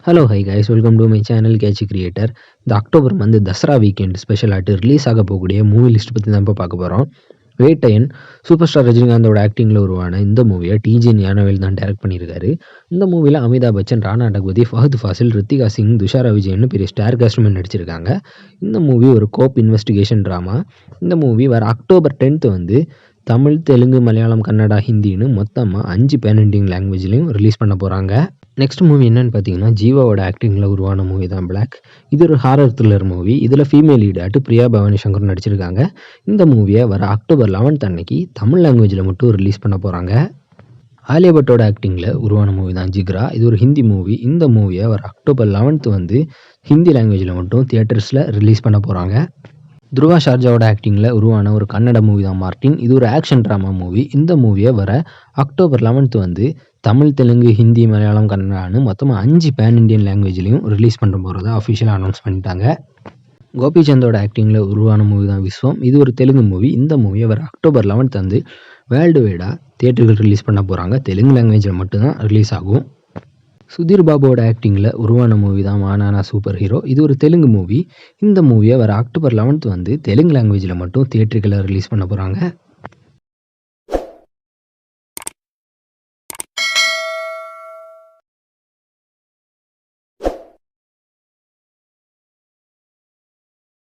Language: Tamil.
Hello hi guys, welcome to my channel Catch Creator. இந்த அக்டோபர் மந்த் தசரா வீக்கெண்ட் ஸ்பெஷலாட்டு ரிலீஸ் ஆக போகக்கூடிய மூவி லிஸ்ட் பற்றி தான் இப்போ பார்க்க போகிறோம். வேட்டையன் சூப்பர் ஸ்டார் ரஜினிகாந்தோட ஆக்டிங்கில் உருவான இந்த மூவியை டிஜி ஞானவேல் தான் டைரக்ட் பண்ணியிருக்காரு. இந்த மூவியில் அமிதாப் பச்சன், ராணா டக்வதி, ஃபஹத் ஃபாசில், ரித்திகா சிங், துஷாரா விஜயன் பெரிய ஸ்டார் காஸ்டுமே நடிச்சிருக்காங்க. இந்த மூவி ஒரு கோப் இன்வெஸ்டிகேஷன் ட்ராமா. இந்த மூவி வர அக்டோபர் 10th வந்து தமிழ், தெலுங்கு, மலையாளம், கன்னடா, ஹிந்தின்னு மொத்தமாக 5 பேன் இண்டியன் லாங்குவேஜ்லையும் ரிலீஸ் பண்ண போகிறாங்க. நெக்ஸ்ட் மூவி என்னன்னு பார்த்தீங்கன்னா, ஜீவாவோட ஆக்டிங்கில் உருவான மூவி தான் பிளாக். இது ஒரு ஹாரர் த்ரில்லர் மூவி. இதில் ஃபீமேல் லீடாட்டு பிரியா பவானி சங்கர் நடிச்சிருக்காங்க. இந்த மூவியை வர அக்டோபர் 11th அன்னைக்கு தமிழ் லாங்குவேஜில் மட்டும் ரிலீஸ் பண்ண போகிறாங்க. ஆலியா பட்டோட ஆக்டிங்கில் உருவான மூவி தான் ஜிக்ரா. இது ஒரு ஹிந்தி மூவி. இந்த மூவியை வர அக்டோபர் 11th வந்து ஹிந்தி லாங்குவேஜில் மட்டும் தியேட்டர்ஸில் ரிலீஸ் பண்ண போகிறாங்க. துருவா ஷார்ஜாவோட ஆக்டிங்கில் உருவான ஒரு கன்னட மூவி தான் மார்ட்டின். இது ஒரு ஆக்ஷன் ட்ராமா மூவி. இந்த மூவியை வர அக்டோபர் 11th வந்து தமிழ், தெலுங்கு, ஹிந்தி, மலையாளம், கன்னடான்னு மொத்தமாக 5 பேன் இண்டியன் லாங்குவேஜ்லையும் ரிலீஸ் பண்ண போகிறதா அஃபிஷியலாக அனௌன்ஸ் பண்ணிட்டாங்க. கோபிச்சந்தோட ஆக்டிங்கில் உருவான மூவி தான் விஸ்வம். இது ஒரு தெலுங்கு மூவி. இந்த மூவியை வர அக்டோபர் 11th வந்து வேர்ல்டு வைடாக தியேட்டர்கள் ரிலீஸ் பண்ண போகிறாங்க. தெலுங்கு லாங்குவேஜில் மட்டும்தான் ரிலீஸ் ஆகும். சுதீர் பாபுவோட ஆக்டிங்கில் உருவான மூவி தான் மானானா சூப்பர் ஹீரோ. இது ஒரு தெலுங்கு மூவி. இந்த மூவியை வர அக்டோபர் 11th வந்து தெலுங்கு லாங்குவேஜில் மட்டும் தியேட்டர்களில் ரிலீஸ் பண்ண போகிறாங்க.